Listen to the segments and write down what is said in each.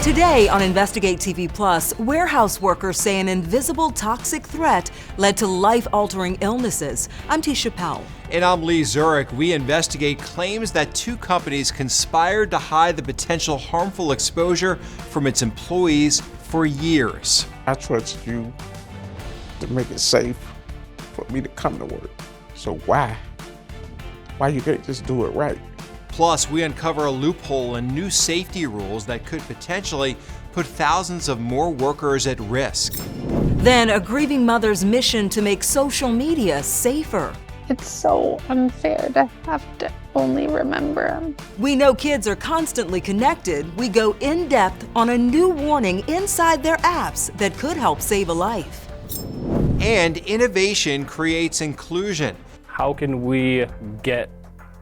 Today on Investigate TV Plus, warehouse workers say an invisible toxic threat led to life-altering illnesses. I'm Tisha Powell. And I'm Lee Zurich. We investigate claims that two companies conspired to hide the potential harmful exposure from its employees for years. I trust you to make it safe for me to come to work. So why you can't just do it right? Plus, we uncover a loophole in new safety rules that could potentially put thousands of more workers at risk. Then, a grieving mother's mission to make social media safer. It's so unfair to have to only remember them. We know kids are constantly connected. We go in depth on a new warning inside their apps that could help save a life. And innovation creates inclusion. How can we get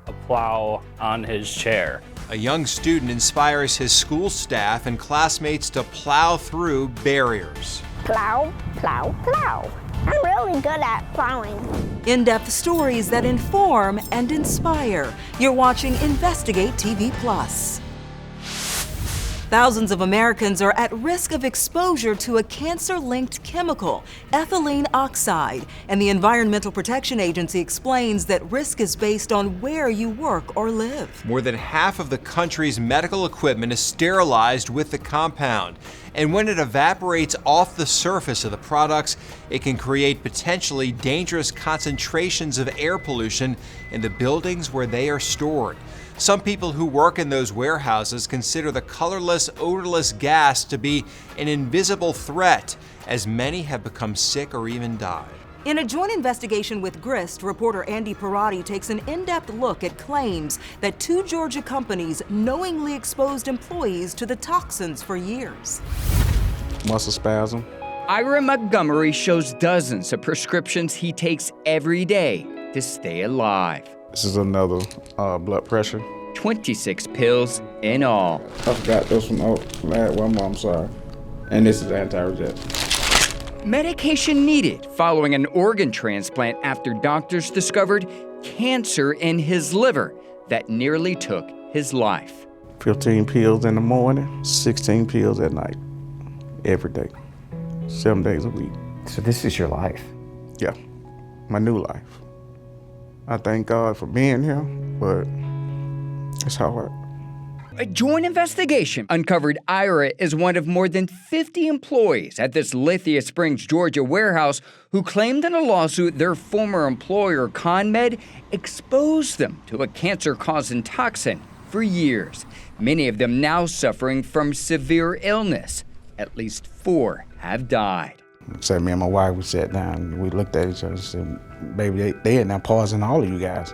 a plow on his chair? A young student inspires his school staff and classmates to plow through barriers. Plow, plow, plow. I'm really good at plowing. In-depth stories that inform and inspire. You're watching Investigate TV Plus. Thousands of Americans are at risk of exposure to a cancer-linked chemical, ethylene oxide, and the Environmental Protection Agency explains that risk is based on where you work or live. More than half of the country's medical equipment is sterilized with the compound. And when it evaporates off the surface of the products, it can create potentially dangerous concentrations of air pollution in the buildings where they are stored. Some people who work in those warehouses consider the colorless, odorless gas to be an invisible threat, as many have become sick or even died. In a joint investigation with Grist, reporter Andy Parati takes an in-depth look at claims that two Georgia companies knowingly exposed employees to the toxins for years. Muscle spasm. Ira Montgomery shows dozens of prescriptions he takes every day to stay alive. This is another blood pressure. 26 pills in all. I forgot those from last one more, I'm sorry. And this is anti-reject. Medication needed following an organ transplant after doctors discovered cancer in his liver that nearly took his life. 15 pills in the morning, 16 pills at night, every day, 7 days a week. So this is your life? Yeah, my new life. I thank God for being here, but it's hard. A joint investigation uncovered Ira is one of more than 50 employees at this Lithia Springs, Georgia warehouse who claimed in a lawsuit their former employer, ConMed, exposed them to a cancer-causing toxin for years. Many of them now suffering from severe illness. At least 4 have died. So me and my wife, we sat down and we looked at each other and said, baby, they are now pausing all of you guys.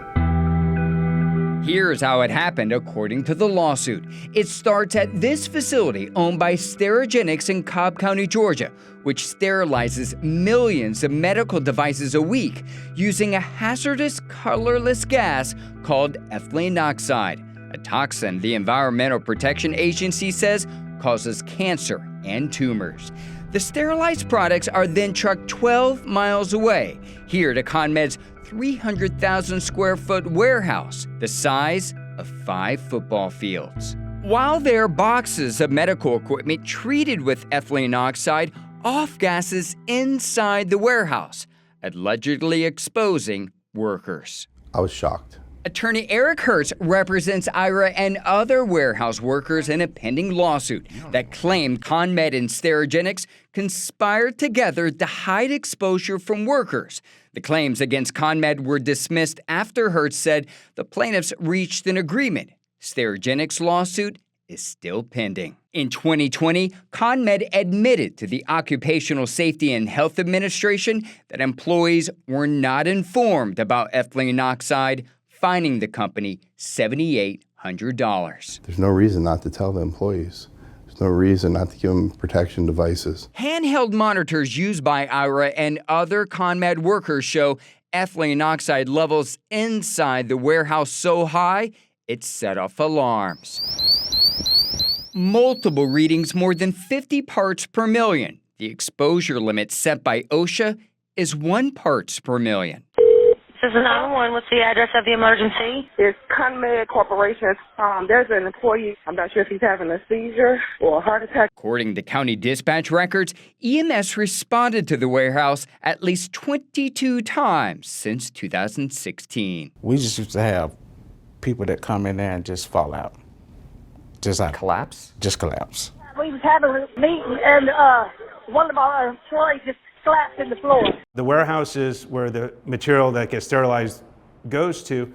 Here's how it happened according to the lawsuit. It starts at this facility owned by Sterigenics in Cobb County, Georgia, which sterilizes millions of medical devices a week using a hazardous colorless gas called ethylene oxide, a toxin the Environmental Protection Agency says causes cancer and tumors. The sterilized products are then trucked 12 miles away, here to ConMed's 300,000 square foot warehouse, the size of 5 football fields. While there are boxes of medical equipment treated with ethylene oxide, off gases inside the warehouse, allegedly exposing workers. I was shocked. Attorney Eric Hertz represents Ira and other warehouse workers in a pending lawsuit that claimed ConMed and Sterigenics conspired together to hide exposure from workers. The claims against ConMed were dismissed after Hertz said the plaintiffs reached an agreement. Sterigenics' lawsuit is still pending. In 2020, ConMed admitted to the Occupational Safety and Health Administration that employees were not informed about ethylene oxide, fining the company $7,800. There's no reason not to tell the employees. There's no reason not to give them protection devices. Handheld monitors used by Ira and other ConMed workers show ethylene oxide levels inside the warehouse so high, it set off alarms. Multiple readings more than 50 parts per million. The exposure limit set by OSHA is 1 parts per million. So This is 911. What's the address of the emergency? It's ConMed Corporation. There's an employee. I'm not sure if he's having a seizure or a heart attack. According to county dispatch records, EMS responded to the warehouse at least 22 times since 2016. We just used to have people that come in there and just fall out. Just out. Collapse? Just collapse. We was having a meeting and one of our employees just collapsed in the floor. The warehouses where the material that gets sterilized goes to,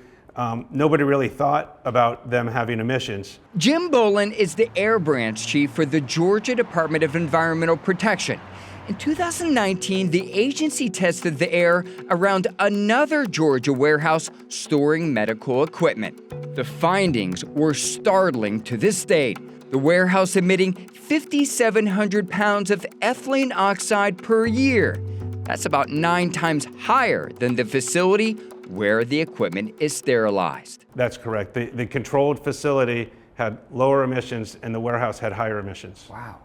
nobody really thought about them having emissions. Jim Bolin is the air branch chief for the Georgia Department of Environmental Protection. In 2019, the agency tested the air around another Georgia warehouse storing medical equipment. The findings were startling to the state. The warehouse emitting 5,700 pounds of ethylene oxide per year. That's about 9 times higher than the facility where the equipment is sterilized. That's correct. The controlled facility had lower emissions and the warehouse had higher emissions. Wow.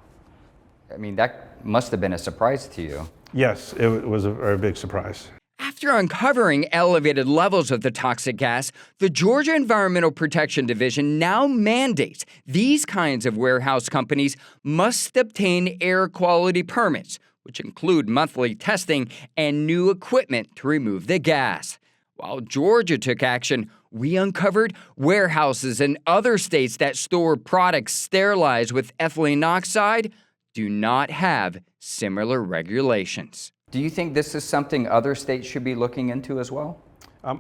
I mean, that must have been a surprise to you. Yes, it was a very big surprise. After uncovering elevated levels of the toxic gas, the Georgia Environmental Protection Division now mandates these kinds of warehouse companies must obtain air quality permits, which include monthly testing and new equipment to remove the gas. While Georgia took action, we uncovered warehouses in other states that store products sterilized with ethylene oxide do not have similar regulations. Do you think this is something other states should be looking into as well?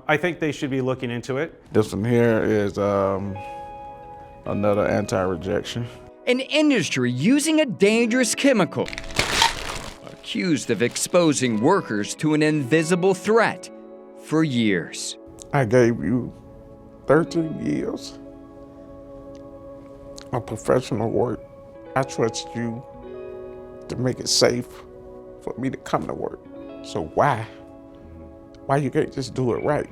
I think they should be looking into it. This one here is another anti-rejection. An industry using a dangerous chemical, accused of exposing workers to an invisible threat for years. I gave you 13 years of professional work. I trust you to make it safe for me to come to work. So why you can't just do it right?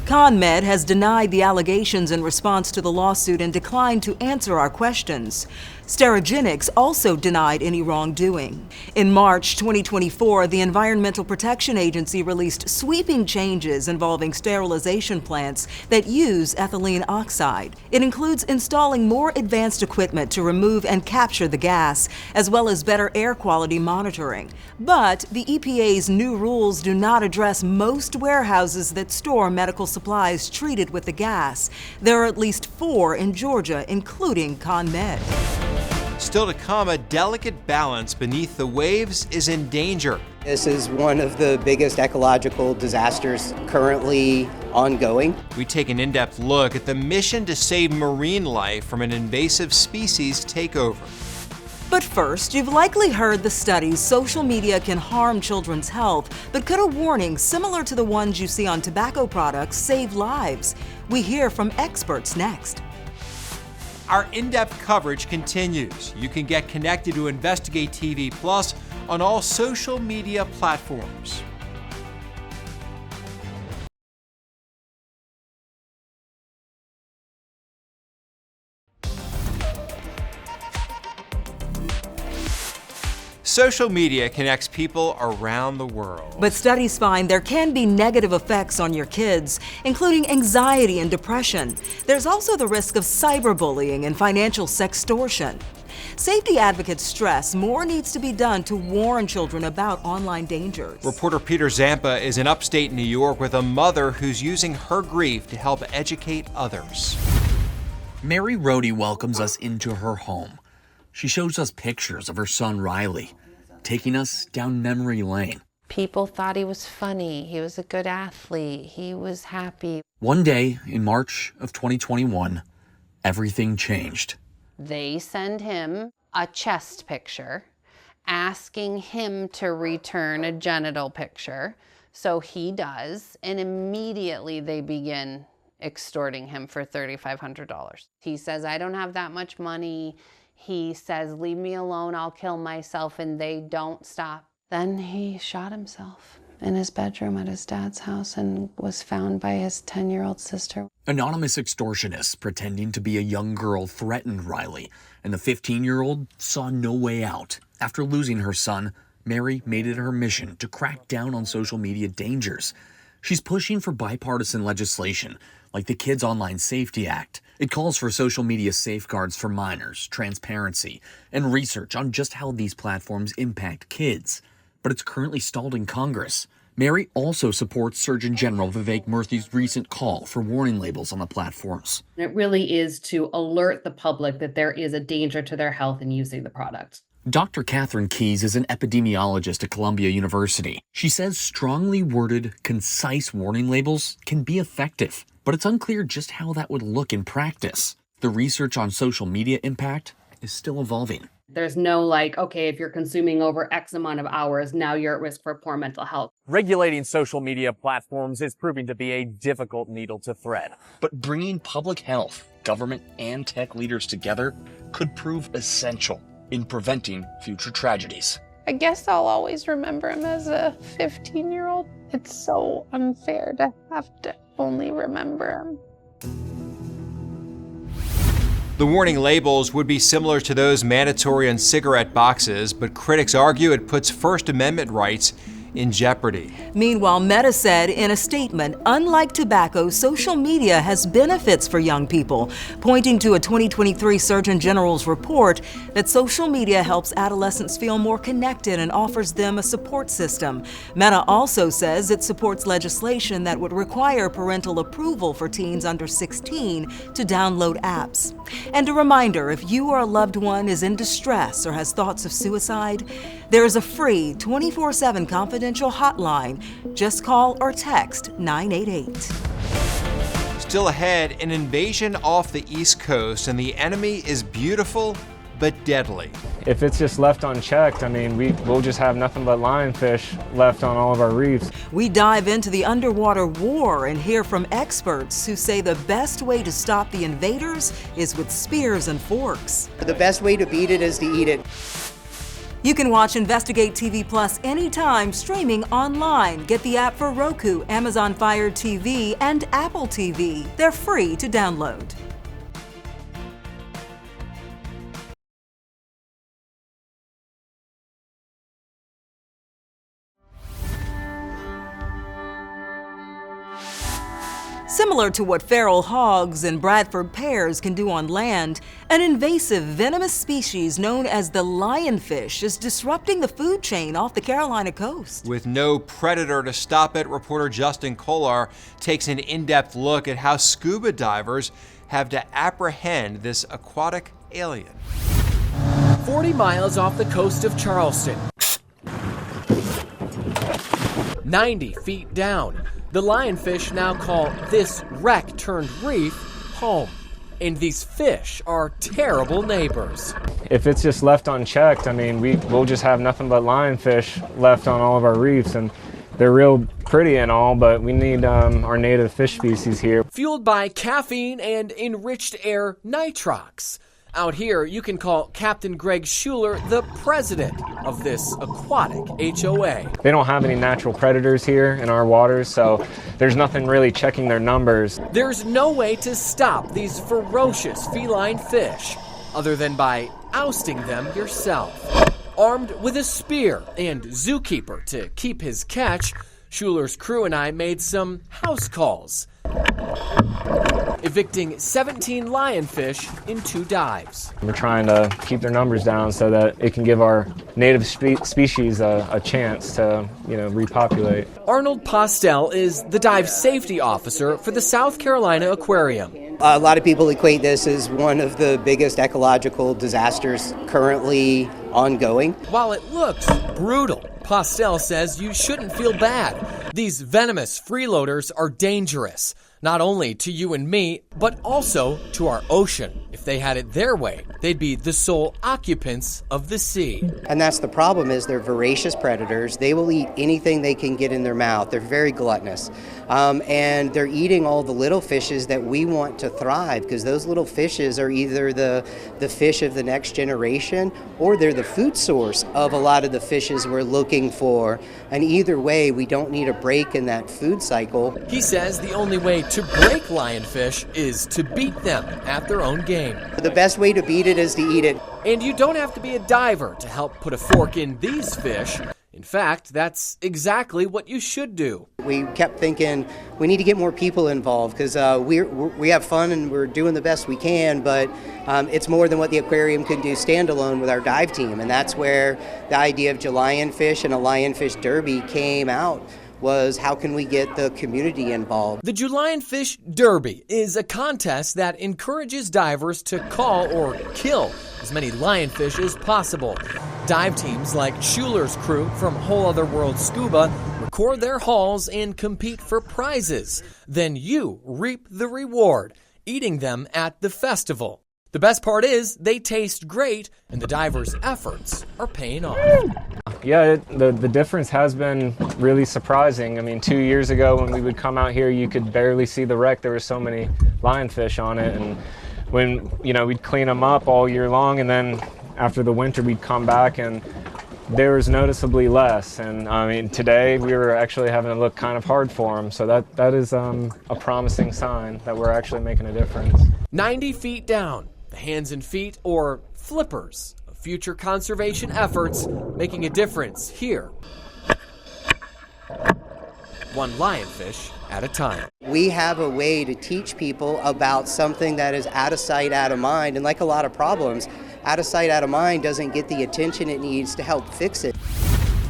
ConMed has denied the allegations in response to the lawsuit and declined to answer our questions. Sterigenics also denied any wrongdoing. In March 2024, the Environmental Protection Agency released sweeping changes involving sterilization plants that use ethylene oxide. It includes installing more advanced equipment to remove and capture the gas, as well as better air quality monitoring. But the EPA's new rules do not address most warehouses that store medical supplies treated with the gas. There are at least 4 in Georgia, including ConMed. Still to come, a delicate balance beneath the waves is in danger. This is one of the biggest ecological disasters currently ongoing. We take an in-depth look at the mission to save marine life from an invasive species takeover. But first, you've likely heard the studies social media can harm children's health, but could a warning similar to the ones you see on tobacco products save lives? We hear from experts next. Our in-depth coverage continues. You can get connected to InvestigateTV Plus on all social media platforms. Social media connects people around the world. But studies find there can be negative effects on your kids, including anxiety and depression. There's also the risk of cyberbullying and financial sextortion. Safety advocates stress more needs to be done to warn children about online dangers. Reporter Peter Zampa is in upstate New York with a mother who's using her grief to help educate others. Mary Rohde welcomes us into her home. She shows us pictures of her son Riley, taking us down memory lane. People thought he was funny. He was a good athlete. He was happy. One day in March of 2021, everything changed. They send him a chest picture, asking him to return a genital picture. So he does, and immediately they begin extorting him for $3,500. He says, I don't have that much money. He says, leave me alone, I'll kill myself, and they don't stop. Then he shot himself in his bedroom at his dad's house and was found by his 10-year-old sister. Anonymous extortionists pretending to be a young girl threatened Riley, and the 15-year-old saw no way out. After losing her son, Mary made it her mission to crack down on social media dangers. She's pushing for bipartisan legislation, like the Kids Online Safety Act. It calls for social media safeguards for minors, transparency, and research on just how these platforms impact kids. But it's currently stalled in Congress. Mary also supports Surgeon General Vivek Murthy's recent call for warning labels on the platforms. It really is to alert the public that there is a danger to their health in using the product. Dr. Catherine Keyes is an epidemiologist at Columbia University. She says strongly worded, concise warning labels can be effective, but it's unclear just how that would look in practice. The research on social media impact is still evolving. There's no okay, if you're consuming over X amount of hours, now you're at risk for poor mental health. Regulating social media platforms is proving to be a difficult needle to thread. But bringing public health, government, and tech leaders together could prove essential in preventing future tragedies. I guess I'll always remember him as a 15-year-old. It's so unfair to have to only remember him. The warning labels would be similar to those mandatory on cigarette boxes, but critics argue it puts First Amendment rights in jeopardy. Meanwhile, Meta said in a statement, unlike tobacco, social media has benefits for young people, pointing to a 2023 Surgeon General's report that social media helps adolescents feel more connected and offers them a support system. Meta also says it supports legislation that would require parental approval for teens under 16 to download apps. And a reminder, if you or a loved one is in distress or has thoughts of suicide, there is a free 24/7 confidential hotline. Just call or text 988. Still ahead, an invasion off the East Coast, and the enemy is beautiful but deadly. If it's just left unchecked, I mean, we'll just have nothing but lionfish left on all of our reefs. We dive into the underwater war and hear from experts who say the best way to stop the invaders is with spears and forks. The best way to beat it is to eat it. You can watch Investigate TV Plus anytime, streaming online. Get the app for Roku, Amazon Fire TV, and Apple TV. They're free to download. Similar to what feral hogs and Bradford pears can do on land, an invasive venomous species known as the lionfish is disrupting the food chain off the Carolina coast. With no predator to stop it, reporter Justin Kolar takes an in-depth look at how scuba divers have to apprehend this aquatic alien. 40 miles off the coast of Charleston. 90 feet down. The lionfish now call this wreck-turned-reef home. And these fish are terrible neighbors. If it's just left unchecked, I mean, we'll just have nothing but lionfish left on all of our reefs. And they're real pretty and all, but we need our native fish species here. Fueled by caffeine and enriched air nitrox. Out here, you can call Captain Greg Schuler the president of this aquatic HOA. They don't have any natural predators here in our waters, so there's nothing really checking their numbers. There's no way to stop these ferocious feline fish, other than by ousting them yourself. Armed with a spear and zookeeper to keep his catch, Schuler's crew and I made some house calls, evicting 17 lionfish in 2 dives. We're trying to keep their numbers down so that it can give our native species a chance to, repopulate. Arnold Postel is the dive safety officer for the South Carolina Aquarium. A lot of people equate this as one of the biggest ecological disasters currently ongoing. While it looks brutal, Postel says you shouldn't feel bad. These venomous freeloaders are dangerous, not only to you and me, but also to our ocean. If they had it their way, they'd be the sole occupants of the sea. And that's the problem, is they're voracious predators. They will eat anything they can get in their mouth. They're very gluttonous. And they're eating all the little fishes that we want to thrive, because those little fishes are either the fish of the next generation, or they're the food source of a lot of the fishes we're looking for. And either way, we don't need a break in that food cycle. He says the only way to break lionfish is to beat them at their own game. The best way to beat it is to eat it. And you don't have to be a diver to help put a fork in these fish. In In fact, that's exactly what you should do. We kept thinking we need to get more people involved because we have fun and we're doing the best we can, but it's more than what the aquarium could do standalone with our dive team. And that's where the idea of Lionfish and a Lionfish Derby came out, was how can we get the community involved. The Lionfish Derby is a contest that encourages divers to call or kill as many lionfish as possible. Dive teams like Schuler's crew from Whole Other World Scuba record their hauls and compete for prizes. Then you reap the reward, eating them at the festival. The best part is they taste great and the divers' efforts are paying off. Yeah, the difference has been really surprising. I mean, 2 years ago when we would come out here, you could barely see the wreck. There were so many lionfish on it. And when, we'd clean them up all year long, and then after the winter, we'd come back and there was noticeably less. And I mean, today we were actually having to look kind of hard for them. So that is a promising sign that we're actually making a difference. 90 feet down, the hands and feet, or flippers, of future conservation efforts making a difference here. One lionfish at a time. We have a way to teach people about something that is out of sight, out of mind, and like a lot of problems, out of sight, out of mind doesn't get the attention it needs to help fix it.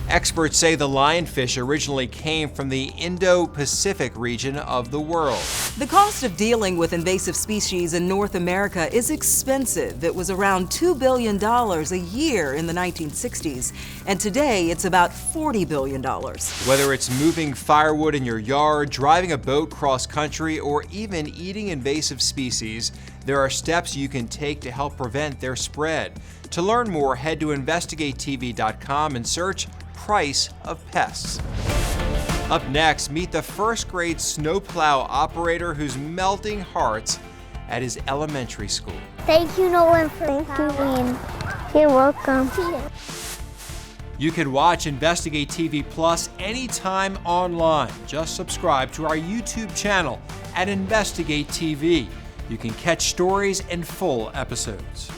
Experts say the lionfish originally came from the Indo-Pacific region of the world. The cost of dealing with invasive species in North America is expensive. It was around $2 billion a year in the 1960s, and today it's about $40 billion. Whether it's moving firewood in your yard, driving a boat cross-country, or even eating invasive species, there are steps you can take to help prevent their spread. To learn more, head to InvestigateTV.com and search Price of Pests. Up next, meet the first grade snowplow operator who's melting hearts at his elementary school. Thank you, Nolan, for coming. You're welcome. You can watch Investigate TV Plus anytime online. Just subscribe to our YouTube channel at Investigate TV. You can catch stories and full episodes.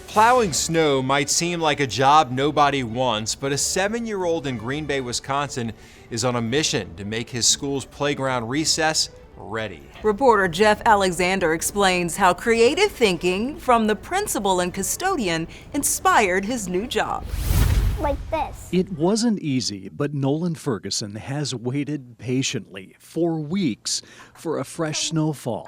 Plowing snow might seem like a job nobody wants, but a 7-year-old in Green Bay, Wisconsin is on a mission to make his school's playground recess ready. Reporter Jeff Alexander explains how creative thinking from the principal and custodian inspired his new job. Like this. It wasn't easy, but Nolan Ferguson has waited patiently for weeks for a fresh snowfall.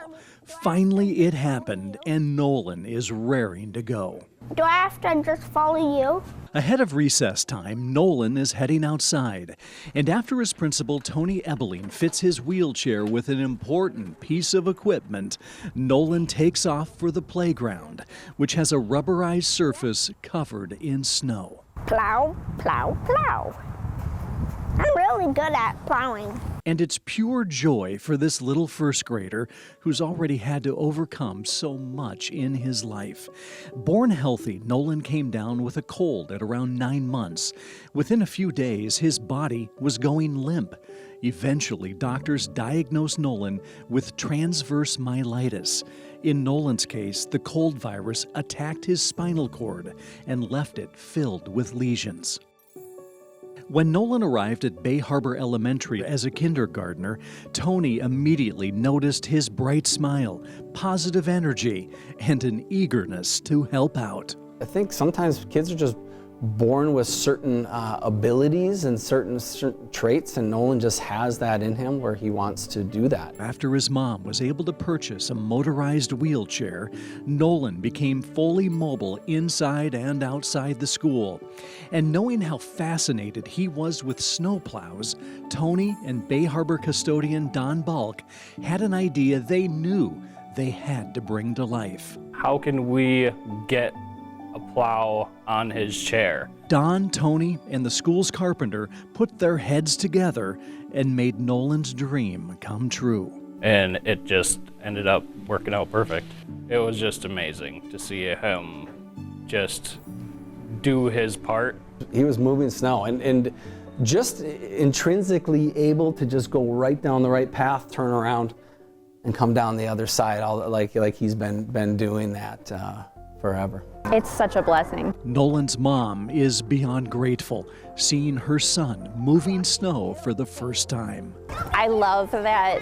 Finally, it happened, and Nolan is raring to go. Do I have to just follow you? Ahead of recess time, Nolan is heading outside, and after his principal, Tony Ebeling, fits his wheelchair with an important piece of equipment, Nolan takes off for the playground, which has a rubberized surface covered in snow. Plow, plow, plow. I'm really good at plowing. And it's pure joy for this little first grader who's already had to overcome so much in his life. Born healthy, Nolan came down with a cold at around 9 months. Within a few days, his body was going limp. Eventually, doctors diagnosed Nolan with transverse myelitis. In Nolan's case, the cold virus attacked his spinal cord and left it filled with lesions. When Nolan arrived at Bay Harbor Elementary as a kindergartner, Tony immediately noticed his bright smile, positive energy, and an eagerness to help out. I think sometimes kids are just born with certain abilities and certain traits, and Nolan just has that in him where he wants to do that. After his mom was able to purchase a motorized wheelchair, Nolan became fully mobile inside and outside the school. And knowing how fascinated he was with snowplows, Tony and Bay Harbor custodian Don Balk had an idea they knew they had to bring to life. How can we get a plow on his chair? Don, Tony, and the school's carpenter put their heads together and made Nolan's dream come true. And it just ended up working out perfect. It was just amazing to see him just do his part. He was moving snow and just intrinsically able to just go right down the right path, turn around. and come down the other side, like he's been doing that forever. It's such a blessing. Nolan's mom is beyond grateful, seeing her son moving snow for the first time. I love that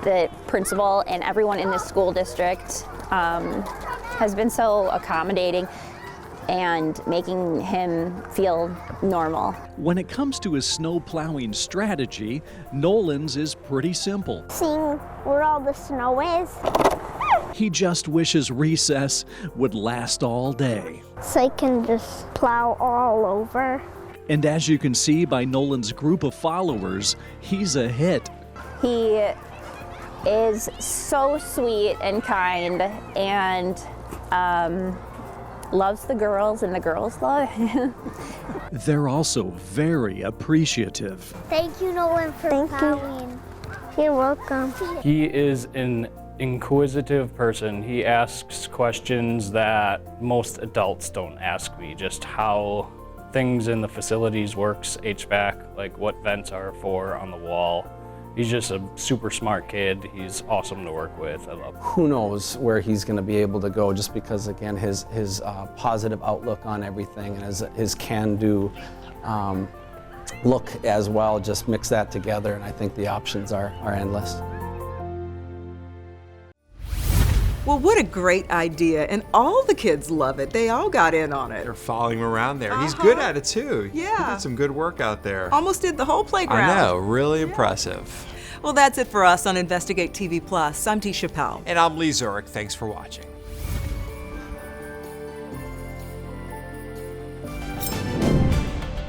the principal and everyone in the school district has been so accommodating and making him feel normal. When it comes to his snow plowing strategy, Nolan's is pretty simple. Seeing where all the snow is. He just wishes recess would last all day. So I can just plow all over. And as you can see by Nolan's group of followers, he's a hit. He is so sweet and kind and loves the girls and the girls love him. They're also very appreciative. Thank you, Nolan, for plowing. You're welcome. He is an inquisitive person. He asks questions that most adults don't ask me, just how things in the facilities works, HVAC, like what vents are for on the wall. He's just a super smart kid. He's awesome to work with. I love him. Who knows where he's going to be able to go, just because, again, his positive outlook on everything and his can-do look as well, just mix that together, and I think the options are endless. Well, what a great idea, and all the kids love it. They all got in on it. They're following him around there. He's good at it too. Yeah. He did some good work out there. Almost did the whole playground. I know, really impressive. Well, that's it for us on Investigate TV Plus. I'm T. Chappelle. And I'm Lee Zurich. Thanks for watching.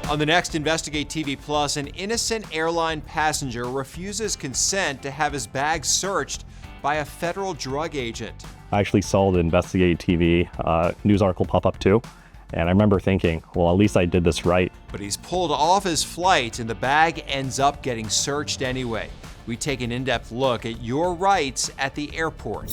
On the next Investigate TV Plus, an innocent airline passenger refuses consent to have his bag searched by a federal drug agent. I actually saw the Investigate TV news article pop up too, and I remember thinking, well, at least I did this right. But he's pulled off his flight and the bag ends up getting searched anyway. We take an in-depth look at your rights at the airport.